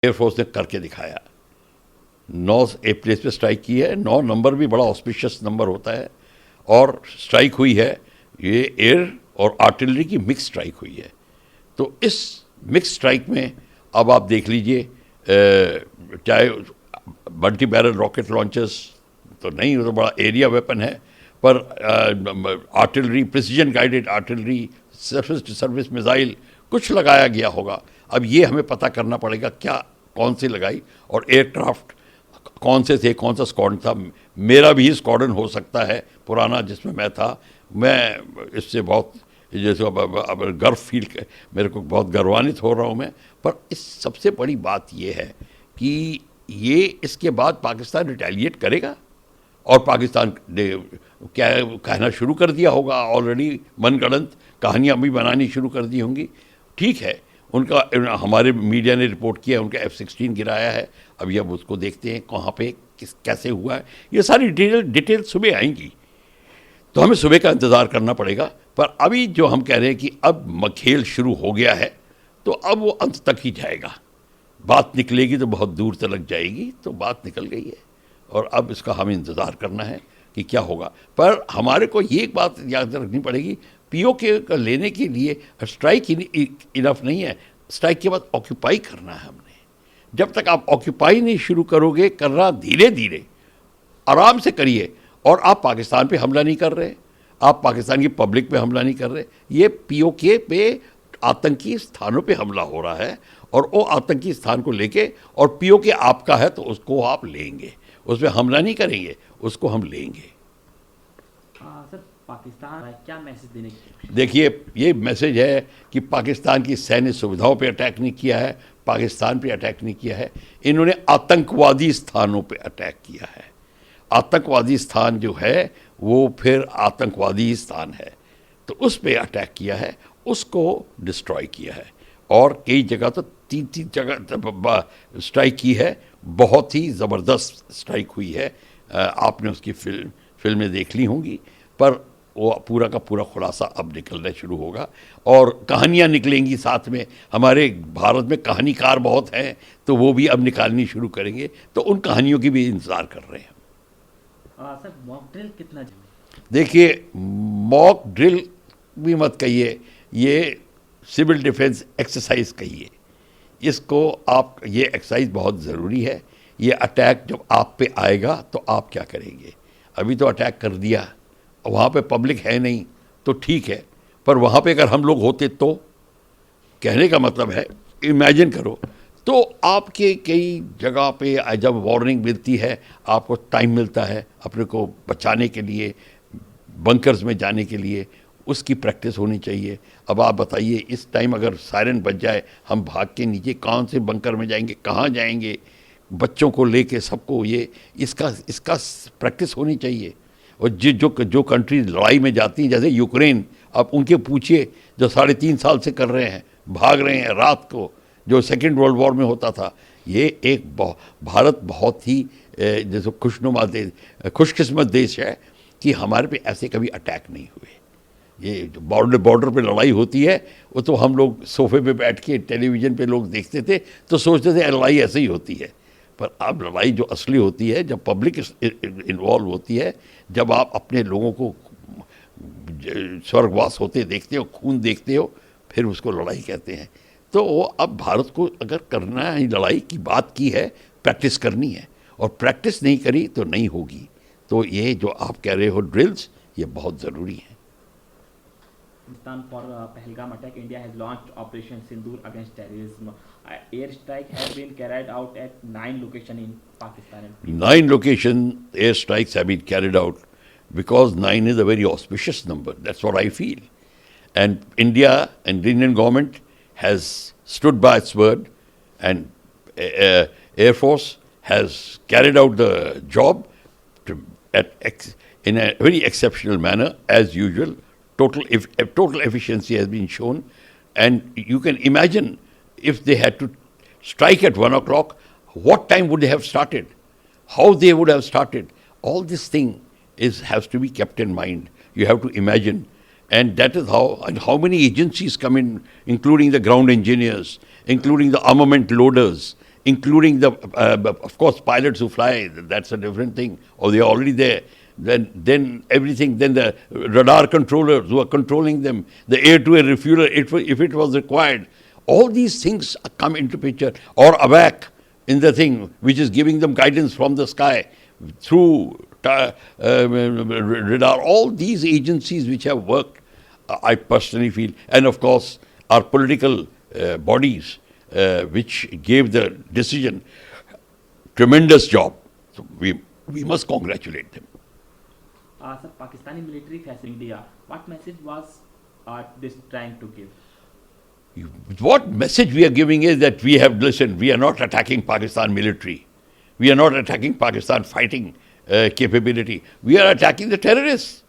Air force ने करके दिखाया। 9 एक प्लेस पे स्ट्राइक की है। 9 नंबर भी बड़ा ऑस्पिशियस नंबर होता है, और स्ट्राइक हुई है, ये एयर और आर्टिलरी की मिक्स स्ट्राइक हुई है। तो इस मिक्स स्ट्राइक में अब आप देख लीजिए, चाहे मल्टी बैरल रॉकेट लॉन्चर्स तो नहीं, वो तो बड़ा एरिया वेपन है, पर artillery, precision guided artillery, service to service missile कुछ लगाया गया होगा। अब ये हमें पता करना पड़ेगा क्या, कौन सी लगाई, और एयरक्राफ्ट कौन से थे, कौन सा स्क्वाड्रन था। मेरा भी स्क्वाड्रन हो सकता है पुराना जिसमें मैं था। मैं इससे बहुत जैसे अब गर्व फील, मेरे को बहुत गर्वान्वित हो रहा हूँ मैं। पर इस सबसे बड़ी बात ये है कि ये इसके बाद पाकिस्तान रिटेलिएट करेगा, और पाकिस्तान ने क्या कहना शुरू कर दिया होगा, ऑलरेडी मनगढ़ंत कहानियाँ भी बनानी शुरू कर दी होंगी। ठीक है, उनका हमारे मीडिया ने रिपोर्ट किया उनका F-16 गिराया है। अभी अब उसको देखते हैं कहाँ पे कैसे हुआ है, ये सारी डिटेल सुबह आएंगी, तो हमें सुबह का इंतज़ार करना पड़ेगा। पर अभी जो हम कह रहे हैं कि अब खेल शुरू हो गया है, तो अब वो अंत तक ही जाएगा। बात निकलेगी तो बहुत दूर तक जाएगी, तो बात निकल गई है, और अब इसका हमें इंतज़ार करना है कि क्या होगा। पर हमारे को ये एक बात याद रखनी पड़ेगी, POK का लेने के लिए स्ट्राइक इनफ नहीं है, स्ट्राइक के बाद ऑक्यूपाई करना है हमने। जब तक आप ऑक्यूपाई नहीं शुरू करोगे करना, धीरे धीरे आराम से करिए, और आप पाकिस्तान पे हमला नहीं कर रहे, आप पाकिस्तान की पब्लिक पे हमला नहीं कर रहे, ये POK पे आतंकी स्थानों पे हमला हो रहा है, और वो आतंकी स्थान को लेके, और POK आपका है तो उसको आप लेंगे, उस पर हमला नहीं करेंगे, उसको हम लेंगे। सर, पाकिस्तान क्या मैसेज देने की? देखिए, ये मैसेज है कि पाकिस्तान की सैन्य सुविधाओं पे अटैक नहीं किया है, पाकिस्तान पे अटैक नहीं किया है, इन्होंने आतंकवादी स्थानों पे अटैक किया है। आतंकवादी स्थान जो है वो फिर आतंकवादी स्थान है, तो उस पे अटैक किया है, उसको डिस्ट्रॉय किया है, और कई जगह तो 3 जगह स्ट्राइक की है, बहुत ही ज़बरदस्त स्ट्राइक हुई है। आपने उसकी फिल्में देख ली होंगी, पर वो पूरा का पूरा खुलासा अब निकलना शुरू होगा, और कहानियाँ निकलेंगी साथ में। हमारे भारत में कहानीकार बहुत हैं, तो वो भी अब निकालनी शुरू करेंगे, तो उन कहानियों की भी इंतज़ार कर रहे हैं। सर, मॉक ड्रिल कितना? देखिए, मॉक ड्रिल भी मत कहिए, ये सिविल डिफेंस एक्सरसाइज कहिए इसको आप। ये एक्सरसाइज बहुत ज़रूरी है। ये अटैक जब आप पे आएगा तो आप क्या करेंगे? अभी तो अटैक कर दिया, वहाँ पे पब्लिक है नहीं तो ठीक है, पर वहाँ पे अगर हम लोग होते तो, कहने का मतलब है, इमेजिन करो, तो आपके कई जगह पे जब वार्निंग मिलती है, आपको टाइम मिलता है अपने को बचाने के लिए, बंकर्स में जाने के लिए, उसकी प्रैक्टिस होनी चाहिए। अब आप बताइए, इस टाइम अगर सायरन बज जाए, हम भाग के नीचे कौन से बंकर में जाएंगे, कहाँ जाएंगे, बच्चों को लेके सबको, ये इसका प्रैक्टिस होनी चाहिए। और जो कंट्री लड़ाई में जाती हैं, जैसे यूक्रेन, आप उनके पूछिए, जो 3.5 साल से कर रहे हैं, भाग रहे हैं रात को, जो सेकेंड वर्ल्ड वॉर में होता था। ये एक भारत बहुत ही जैसे खुशनुमा देश, खुशकिस्मत देश है कि हमारे पे ऐसे कभी अटैक नहीं हुए। ये जो बॉर्डर पे लड़ाई होती है, वो तो हम लोग सोफे पे बैठ के टेलीविज़न पे लोग देखते थे तो सोचते थे लड़ाई ऐसे ही होती है, पर अब लड़ाई जो असली होती है, जब पब्लिक इन्वॉल्व होती है, जब आप अपने लोगों को स्वर्गवास होते देखते हो, खून देखते हो, फिर उसको लड़ाई कहते हैं। तो अब भारत को अगर करना है, लड़ाई की बात की है, प्रैक्टिस करनी है, और प्रैक्टिस नहीं करी तो नहीं होगी। तो ये जो आप कह रहे हो ड्रिल्स, ये बहुत ज़रूरी है। For Pahalgam attack, India has launched Operation Sindoor against terrorism. Air strike has been carried out at 9 locations in Pakistan. 9 location air strikes have been carried out, because 9 is a very auspicious number. That's what I feel. And India and the Indian government has stood by its word, and Air Force has carried out the job in a very exceptional manner, as usual. Total efficiency has been shown, and you can imagine if they had to strike at 1 o'clock, what time would they have started? How they would have started? All this thing has to be kept in mind. You have to imagine, and that is how many agencies come in, including the ground engineers, including the armament loaders, including of course, pilots who fly, that's a different thing, or they're already there. Then everything, then the radar controllers who are controlling them, the air-to-air refueler, if it was required. All these things come into picture, or AWAC in the thing, which is giving them guidance from the sky through radar. All these agencies which have worked, I personally feel, and of course our political bodies which gave the decision, tremendous job. So we must congratulate them. Sir, Pakistani military facing India. What message was this trying to give? What message we are giving is that we have listened. We are not attacking Pakistan military. We are not attacking Pakistan fighting capability. We are attacking the terrorists.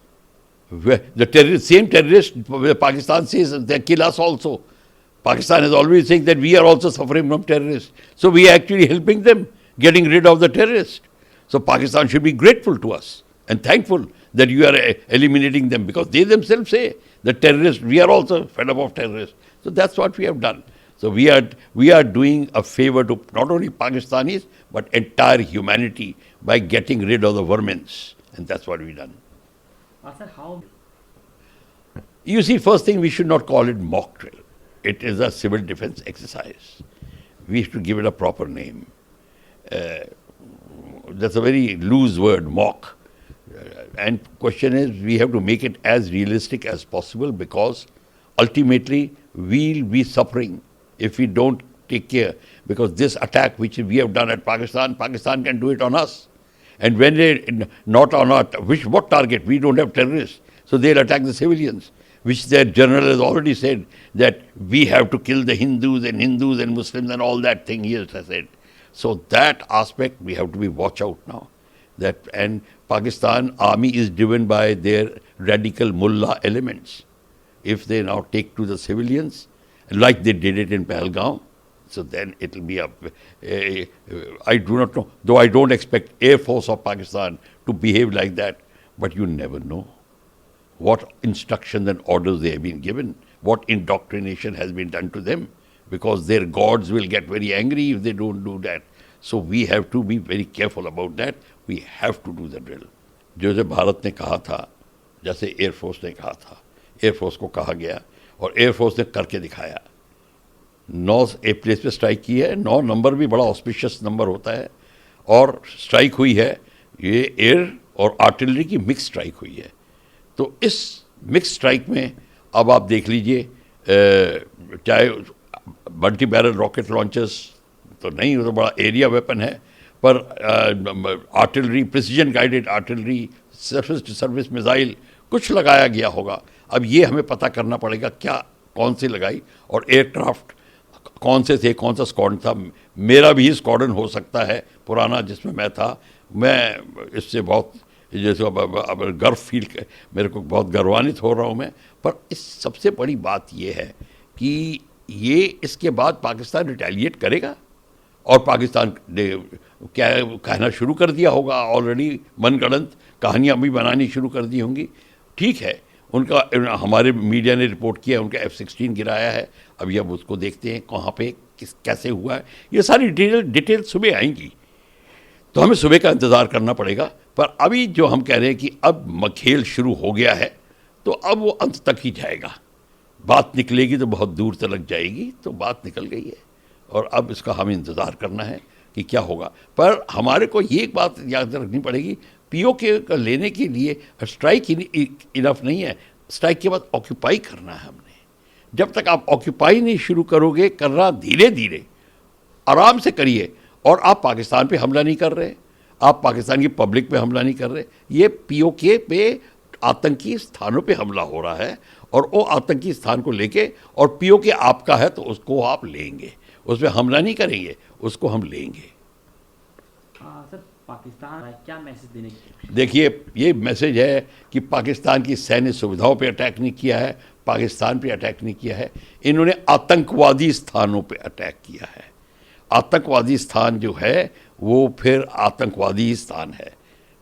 Same terrorists, Pakistan says they kill us also. Pakistan is always saying that we are also suffering from terrorists. So we are actually helping them, getting rid of the terrorists. So Pakistan should be grateful to us and thankful that you are eliminating them, because they themselves say the terrorists, we are also fed up of terrorists. So that's what we have done. So we are doing a favor to not only Pakistanis but entire humanity by getting rid of the vermins, and that's what we've done. Sir, how? You see, first thing, we should not call it mock drill. It is a civil defense exercise. We have to give it a proper name. That's a very loose word, mock. And question is, we have to make it as realistic as possible, because ultimately we'll be suffering if we don't take care. Because this attack which we have done at Pakistan, Pakistan can do it on us. And when they, not on our, what target? We don't have terrorists. So they'll attack the civilians, which their general has already said that we have to kill the Hindus and Muslims and all that thing he has said. So that aspect we have to be watch out now. And Pakistan army is driven by their radical mullah elements. If they now take to the civilians, like they did it in Pahalgam, so then it will be I do not know, though I don't expect Air Force of Pakistan to behave like that, but you never know what instructions and orders they have been given, what indoctrination has been done to them, because their gods will get very angry if they don't do that. So we have to be very careful about that. We have to do the drill. जैसे भारत ने कहा था, जैसे air force ने कहा था, air force को कहा गया और एयरफोर्स ने करके दिखाया. 9 प्लेस पे स्ट्राइक की है. 9 नंबर भी बड़ा ऑस्पिशियस नंबर होता है, और स्ट्राइक हुई है, ये एयर और आर्टिलरी की मिक्स स्ट्राइक हुई है. तो इस मिक्स स्ट्राइक में अब आप देख लीजिए, चाहे मल्टी बैरल रॉकेट लॉन्चर्स तो नहीं, वो तो बड़ा एरिया वेपन है, पर artillery, precision guided artillery, surface to surface missile कुछ लगाया गया होगा. अब ये हमें पता करना पड़ेगा क्या, कौन सी लगाई, और एयरक्राफ्ट कौन से थे, कौन सा स्क्वाड्रन था. मेरा भी स्क्वाड्रन हो सकता है पुराना जिसमें मैं था. मैं इससे बहुत जैसे अब गर्व फील, मेरे को बहुत गर्वान्वित हो रहा हूँ मैं. पर इस सबसे बड़ी बात ये है कि ये इसके बाद पाकिस्तान रिटेलिएट करेगा, और पाकिस्तान ने क्या कहना शुरू कर दिया होगा, ऑलरेडी मनगढ़ंत कहानियाँ भी बनानी शुरू कर दी होंगी. ठीक है, उनका हमारे मीडिया ने रिपोर्ट किया, उनका F-16 गिराया है. अभी अब उसको देखते हैं कहाँ पे कैसे हुआ है. ये सारी डिटेल सुबह आएंगी, तो हमें सुबह का इंतज़ार करना पड़ेगा. पर अभी जो हम कह रहे हैं कि अब खेल शुरू हो गया है, तो अब वो अंत तक ही जाएगा. बात निकलेगी तो बहुत दूर तक जाएगी, तो बात निकल गई है, और अब इसका हमें इंतज़ार करना है कि क्या होगा. पर हमारे को ये एक बात याद रखनी पड़ेगी, POK का लेने के लिए स्ट्राइक इनफ नहीं है. स्ट्राइक के बाद ऑक्यूपाई करना है हमने. जब तक आप ऑक्यूपाई नहीं शुरू करोगे करना, धीरे धीरे आराम से करिए, और आप पाकिस्तान पे हमला नहीं कर रहे, आप पाकिस्तान की पब्लिक पे हमला नहीं कर रहे. ये POK पे आतंकी स्थानों पे हमला हो रहा है, और वो आतंकी स्थान को लेके, और POK आपका है तो उसको आप लेंगे, उस पर हमला नहीं करेंगे, उसको हम लेंगे. सर, पाकिस्तान क्या मैसेज देने की? देखिए, ये मैसेज है कि पाकिस्तान की सैन्य सुविधाओं पे अटैक नहीं किया है, पाकिस्तान पे अटैक नहीं किया है. इन्होंने आतंकवादी स्थानों पे अटैक किया है. आतंकवादी स्थान जो है वो फिर आतंकवादी स्थान है,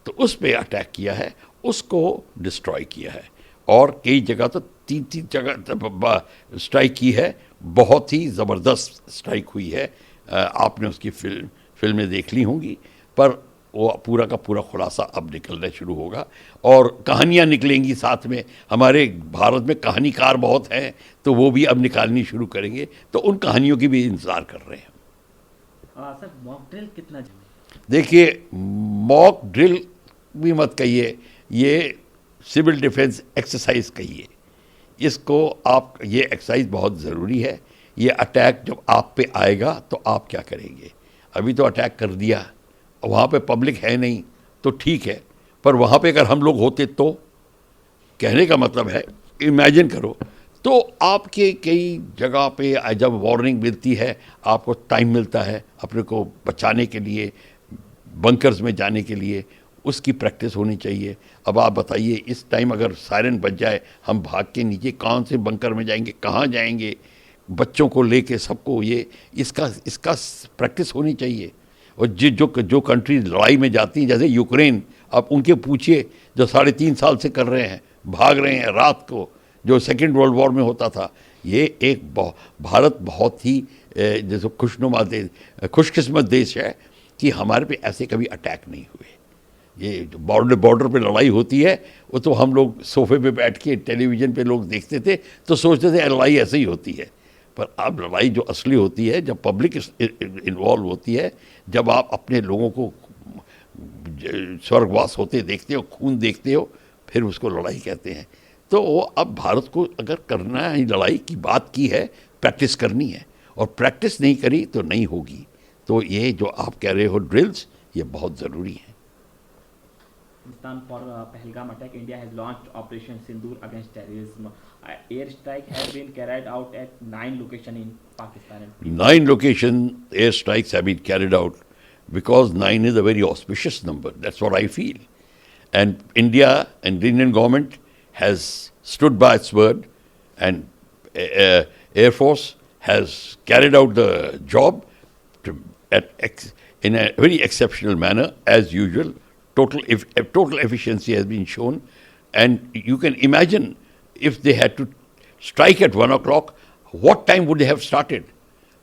तो उस पे अटैक किया है, उसको डिस्ट्रॉय किया है. और कई जगह तो 3 जगह स्ट्राइक की है, बहुत ही ज़बरदस्त स्ट्राइक हुई है. आपने उसकी फिल्में देख ली होंगी, पर वो पूरा का पूरा खुलासा अब निकलना शुरू होगा और कहानियाँ निकलेंगी साथ में। हमारे भारत में कहानीकार बहुत हैं, तो वो भी अब निकालनी शुरू करेंगे, तो उन कहानियों की भी इंतज़ार कर रहे हैं। सर मॉक ड्रिल कितना देखिए, मॉक ड्रिल भी मत कहिए, ये सिविल डिफेंस एक्सरसाइज कहिए इसको आप। ये एक्सरसाइज बहुत ज़रूरी है। ये अटैक जब आप पे आएगा तो आप क्या करेंगे? अभी तो अटैक कर दिया, वहाँ पे पब्लिक है नहीं तो ठीक है, पर वहाँ पे अगर हम लोग होते तो, कहने का मतलब है, इमेजिन करो तो आपके कई जगह पे जब वार्निंग मिलती है, आपको टाइम मिलता है अपने को बचाने के लिए, बंकर्स में जाने के लिए, उसकी प्रैक्टिस होनी चाहिए। अब आप बताइए, इस टाइम अगर सायरन बज जाए, हम भाग के नीचे कौन से बंकर में जाएंगे, कहाँ जाएंगे, बच्चों को लेके सबको, ये इसका प्रैक्टिस होनी चाहिए। और जो कंट्री लड़ाई में जाती हैं, जैसे यूक्रेन, आप उनके पूछिए जो 3.5 साल से कर रहे हैं, भाग रहे हैं रात को, जो सेकेंड वर्ल्ड वॉर में होता था। ये एक भारत बहुत ही जैसे खुशनुमा देश, खुशकिस्मत देश है कि हमारे पे ऐसे कभी अटैक नहीं हुए। ये जो बॉर्डर पे लड़ाई होती है, वो तो हम लोग सोफे पे बैठ के टेलीविज़न पे लोग देखते थे तो सोचते थे लड़ाई ऐसे ही होती है, पर अब लड़ाई जो असली होती है, जब पब्लिक इन्वॉल्व होती है, जब आप अपने लोगों को स्वर्गवास होते देखते हो, खून देखते हो, फिर उसको लड़ाई कहते हैं। तो अब भारत को अगर करना है, लड़ाई की बात की है, प्रैक्टिस करनी है, और प्रैक्टिस नहीं करी तो नहीं होगी। तो ये जो आप कह रहे हो ड्रिल्स, ये बहुत ज़रूरी है। Pakistan for Pahalgam attack, India has launched Operation Sindoor against terrorism. Air strike has been carried out at 9 locations in Pakistan. 9 location air strikes have been carried out because 9 is a very auspicious number. That's what I feel. And India and the Indian government has stood by its word, and Air Force has carried out the job in a very exceptional manner as usual. Total efficiency has been shown, and you can imagine if they had to strike at 1 o'clock, what time would they have started?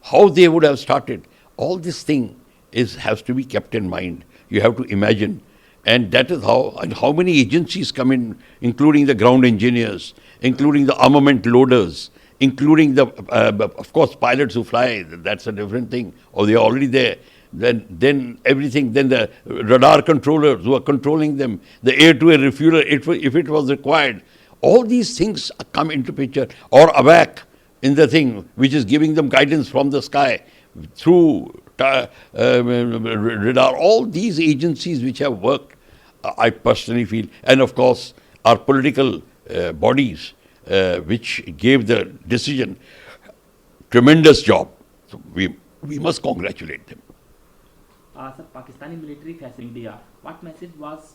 How they would have started? All this thing has to be kept in mind. You have to imagine, and that is how many agencies come in, including the ground engineers, including the armament loaders, including the of course pilots who fly. That's a different thing, or they are already there. Then everything, then the radar controllers who are controlling them, the air-to-air refueler if it was required. All these things come into picture, or AWAC in the thing, which is giving them guidance from the sky through radar. All these agencies which have worked, I personally feel, and of course our political bodies which gave the decision, tremendous job. So we must congratulate them. Sir, Pakistani military facing India. What message was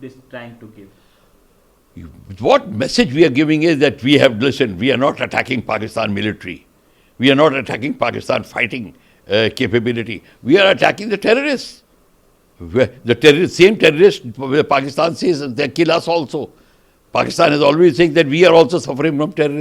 this trying to give? What message we are giving is that we have listened. We are not attacking Pakistan military. We are not attacking Pakistan fighting capability. We are attacking the terrorists. Same terrorists, Pakistan says they kill us also. Pakistan is always saying that we are also suffering from terrorism.